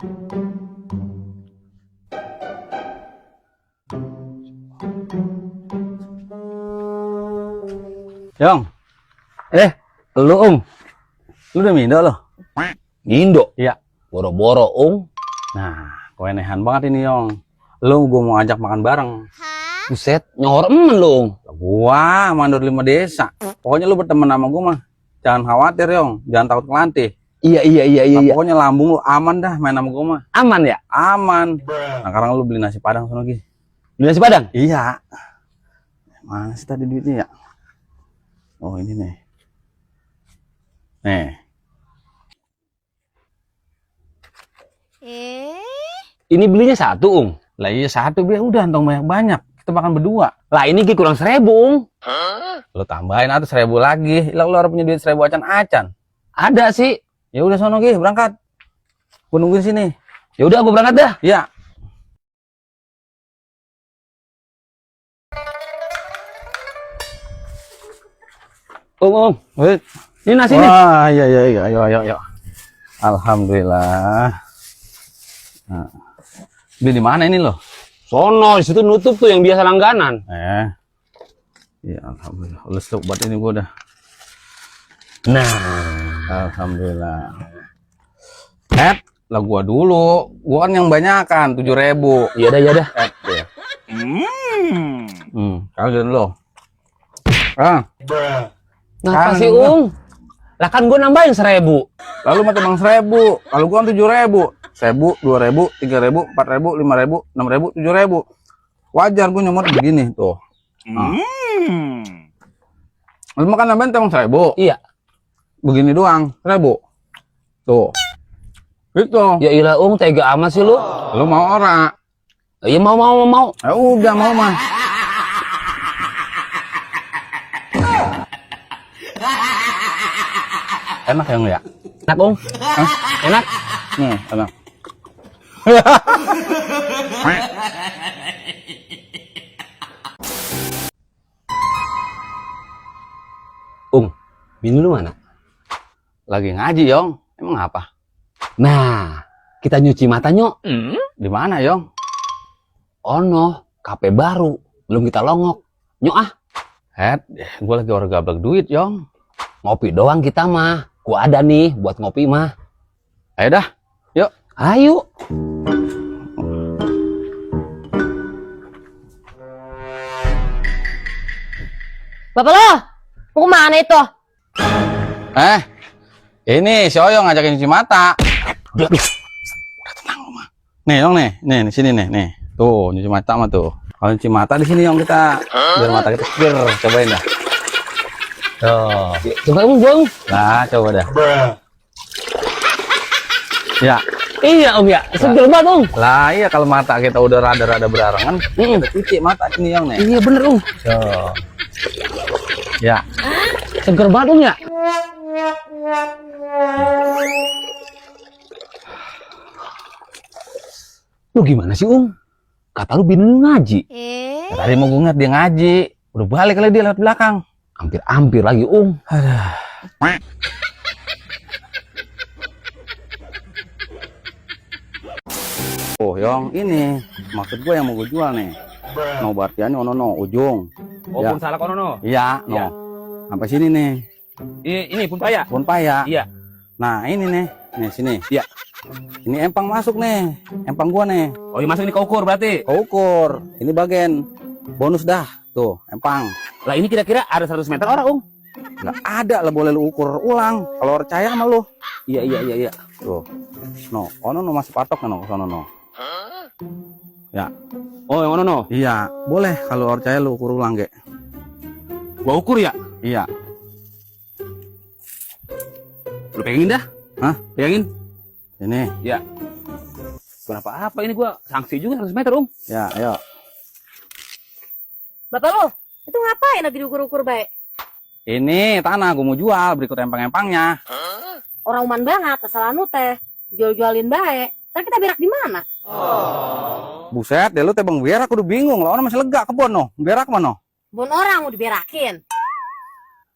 Yong, lu udah mindo lo? Mindo? Iya. Boro-boro, Nah, keanehan banget ini, Yong. Lu gua mau ajak makan bareng. Buset, nyohor lu. Gua mandor 5 desa. Pokoknya lu berteman sama gua mah. Jangan khawatir, Yong. Jangan takut kelantih. Iya. Nah, pokoknya lambung lu aman dah main sama gua mah. Aman ya? Aman. Nah, sekarang lu beli nasi padang sono lagi. Beli nasi padang? Iya. Mana sih tadi duitnya ya? Oh, ini nih. Nih. Ini belinya satu, Lah iya satu biar udah antong banyak-banyak. Kita makan berdua. Lah ini kurang 1.000, Lu tambahin atau 1.000 lagi. Lah lu harus punya duit 1.000 acan-acan. Ada sih. Ya udah sono Gi, berangkat. Gua nungguin sini. Ya udah, gua berangkat dah. Iya. Ini nasi nih. Wah, iya. Ayo. Alhamdulillah. Nah. Beli di mana ini loh? Sono, di situ nutup tuh yang biasa langganan. Iya, alhamdulillah. Ules lu buat ini gua udah. Nah, Alhamdulillah. Lah gua dulu. Gua kan yang banyakan 7.000. iya dah. Ya. Kalian lo. Nah, kasih Lah kan gua nambahin 1.000. Lalu mah bang 1.000. Kalau gua kan 7.000. 1.000, 2.000, 3.000, 4.000, 5.000, 6.000, 7.000. Wajar gua nyomot begini tuh. Lu makan nambahin emang 1.000. Iya. Begini doang 1.000. Tuh. Gitu. Ya ilah tega amat sih lu. Lu mau ora? Ya mau. Ya udah mau mah. Enak ya ya? Enak, Hah? Enak. Enak. Bini lu mana? Lagi ngaji, Yong. Emang apa? Nah, kita nyuci mata, Nyok. Di mana, Yong? Ono, KP baru. Belum kita longok. Nyok Gue lagi orang gablek duit, Yong. Ngopi doang kita mah. Gua ada nih buat ngopi mah. Ayo dah. Yuk. Ayo. Bapak lo, mau kemana itu? Ini si Oyong ngajakin cuci mata. Udah tenang lu mah. Nih, Yong nih, di sini nih. Tuh, nyuci mata mah tuh. Kalau cuci mata di sini, Yong, kita. Biar mata kita seger. Cobain dah. Tuh. Coba Bung. Nah, coba dah. Ya. Iya ya, seger banget Lah iya kalau mata kita udah rada-rada berarangan, kita cuci mata ini Yong nih. Iya bener Tuh. Ya. Seger banget ya. Lu gimana sih Kata lu bini lu ngaji. Ya, tadi mau gue ngeliat dia ngaji. Udah balik kali dia lewat belakang. Hampir lagi Aduh. Oh Yong, ini maksud gue yang mau gue jual nih. No Bartiani ono ujung. Pun salah kono no. Iya, no. Sampai sini nih. Ini pun paya. Pun paya. Iya. Nah, ini nih sini. Iya. Ini empang masuk nih. Empang gua nih. Oh, ini masuk ini keukur berarti. Keukur. Ini bagian bonus dah. Tuh, empang. Lah ini kira-kira ada 100 meter orang, Nggak ada lah, boleh lu ukur ulang. Kalau percaya sama lu. Iya. Tuh. No, ono masih patok no sono no. Ya. Oh, yang mana no? Iya, boleh kalau percaya lu ukur ulang, Ge. Gua ukur ya? Iya. Lu pegangin dah. Hah? Pegangin. Ini. Ya. Kenapa apa ini gua sanksi juga 100 meter, Ya, ayo. Bapak lo, itu ngapain lagi diukur-ukur baik? Ini tanah gua mau jual, berikut empang-empangnya. Orang uman banget, asal anu teh. Jual-jualin baik. Ntar kita berak di mana? Buset, deh lu teh bang berak udah bingung. Lawan masih lega kebon no. Berak mana? Bon orang mau diberakin.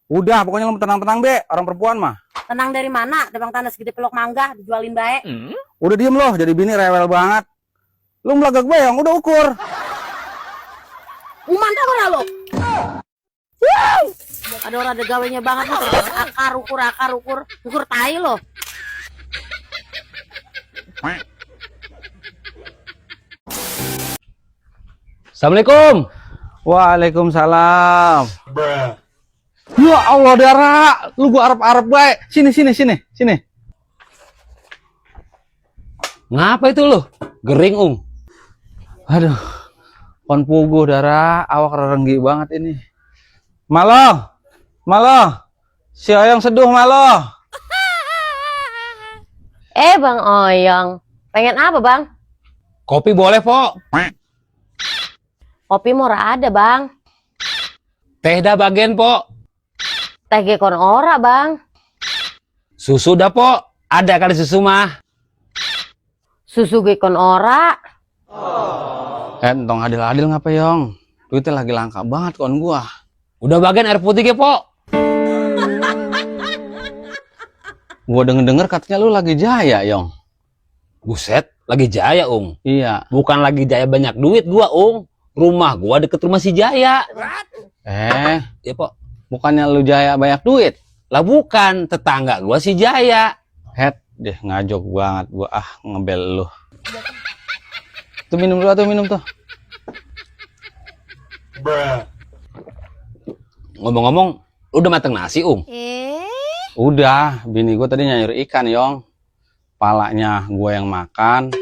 Udah, pokoknya lu tenang-tenang be, orang perempuan mah. Tenang dari mana? Tebang tanah segede pelok mangga dijualin bae. Udah diem loh, jadi bini rewel banget. Lu melagak bayang, udah ukur. Mantap ora lo. Ada orang ada gawenya banget lo, terus akar ukur tai lo. Assalamualaikum. Waalaikumsalam. Ya Allah Dara, lu gua arep-arep baik. Sini. Ngapa itu lu? Gering, Aduh, kon puguh Dara, awak rerenggi banget ini. Malo, si Oyong seduh malo. Bang Oyong, pengen apa bang? Kopi boleh, Po. Kopi murah ada bang. Teh dah bagian, Po. Teh gekon ora bang. Susu dah, Po. Ada kali susu mah. Susu gekon ora. Entong adil-adil ngapa Yong? Duitnya lagi langka banget kon gua. Udah bagian air putih ke, Po. Gua denger katanya lu lagi jaya Yong. Buset, lagi jaya, Iya. Bukan lagi jaya banyak duit gua, Rumah gua deket rumah si Jaya. Ya Po, bukannya lu jaya banyak duit? Lah bukan, tetangga gua si Jaya. Head deh, ngajok banget gua ngebel lu. Tuh minum dulu tuh, minum tuh. Ngomong-ngomong, udah mateng nasi, Udah, bini gua tadi nyayur ikan, Yong. Palanya gua yang makan,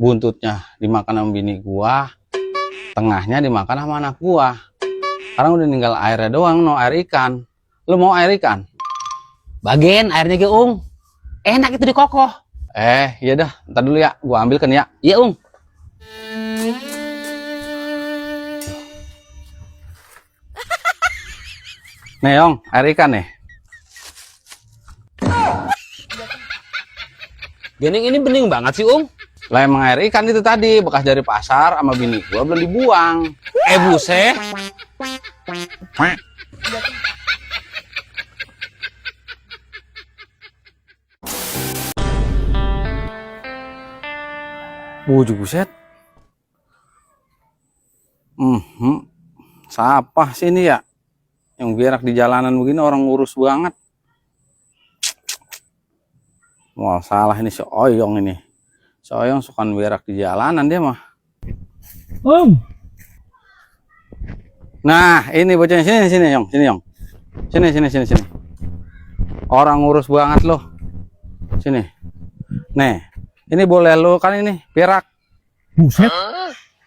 buntutnya dimakan sama bini gua, tengahnya dimakan sama anak gua. Sekarang udah tinggal airnya doang, no air ikan. Lu mau air ikan? Bagian airnya ke, Enak itu dikokoh. Iya dah, ntar dulu ya, gua ambilkan ya. Iya, Nih, Yong, air ikan nih. Bening ini bening banget sih, Lah emang air ikan itu tadi bekas dari pasar sama bini gua belum dibuang. Buset. Buset. Siapa sih ini ya? Yang berak di jalanan begini orang ngurus banget. Wah, salah ini si Oyong ini. Si Oyong suka berak di jalanan dia mah. Nah, ini bocahnya sini Yong, sini Yong. Sini. Orang ngurus banget loh. Sini. Nih, ini boleh lo kan ini berak. Buset.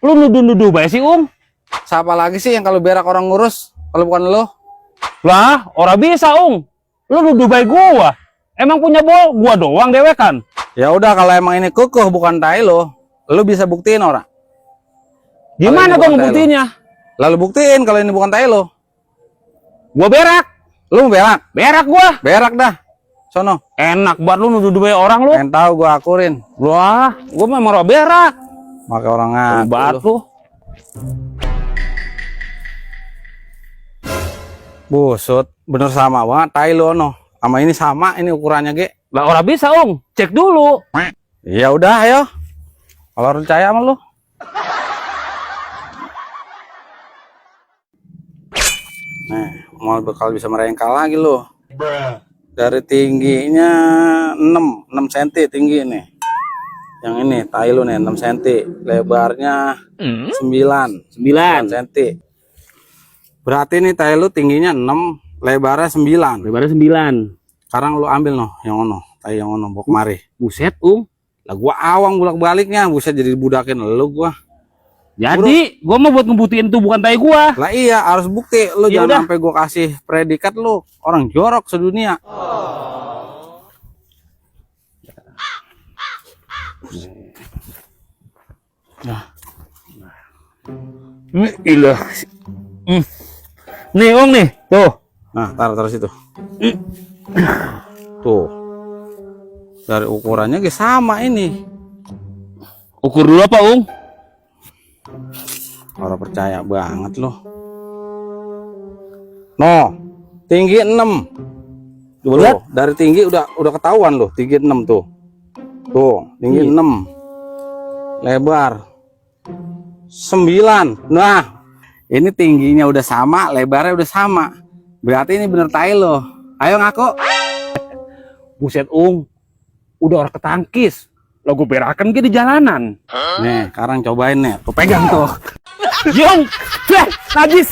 Lu nuduh-nuduh bae sih, Siapa lagi sih yang kalau berak orang ngurus? Kalau bukan lo? Lah, ora bisa, Lu nuduh bae gua. Emang punya gua doang dewekan. Ya udah, kalau emang ini kukuh bukan tai lo bisa buktiin ora? Gimana gua ngebuktiinnya? Lalu buktiin kalau ini bukan tai lo. Gua berak. Lu mau berak? Berak gua. Berak dah. Sono. Enak banget lu nuduh bae orang lu. Pengen tahu gua akurin. Wah, gua memang berak. Pakai orang ngaku lu. Busut, bener sama banget tai lo no. Sama ini sama, ini ukurannya ge. Lah ora bisa, Cek dulu. Ya udah, ayo. Kalau percaya sama lu. Nah, mau bakal bisa merengkal lagi lo. Dari tingginya 6 cm tinggi nih. Yang ini tai lu nih 6 cm, lebarnya 9 cm. Berarti nih tai lu tingginya 6, lebarnya 9. Lebarnya 9. Sekarang lu ambil noh, yang ono, tai yang ono bawa kemari. Buset, Lah gua awang bolak-baliknya, buset jadi budakin lu gua. Jadi, gua mau buat ngebuktiin itu bukan tai gua. Lah iya, harus bukti. Lu Ya jangan sampai gua kasih predikat lu orang jorok sedunia. Nah. Ilah. Nih, nih. Tuh. Nah, taruh situ. Tuh. Dari ukurannya sama ini. Ukur dulu apa, Orang percaya banget loh. No, tinggi 6, Coba Lihat. lo, dari tinggi udah ketahuan loh, tinggi 6 tuh. Tuh, tinggi Iya. 6. Lebar 9. Nah, ini tingginya udah sama, lebarnya udah sama. Berarti ini bener tai lo. Ayo ngaku. Buset, Ung. Udah orang ketangkis. Lo gue berakan ke di jalanan. Nih, sekarang cobain nih. Tuh pegang tuh. Yung, najis.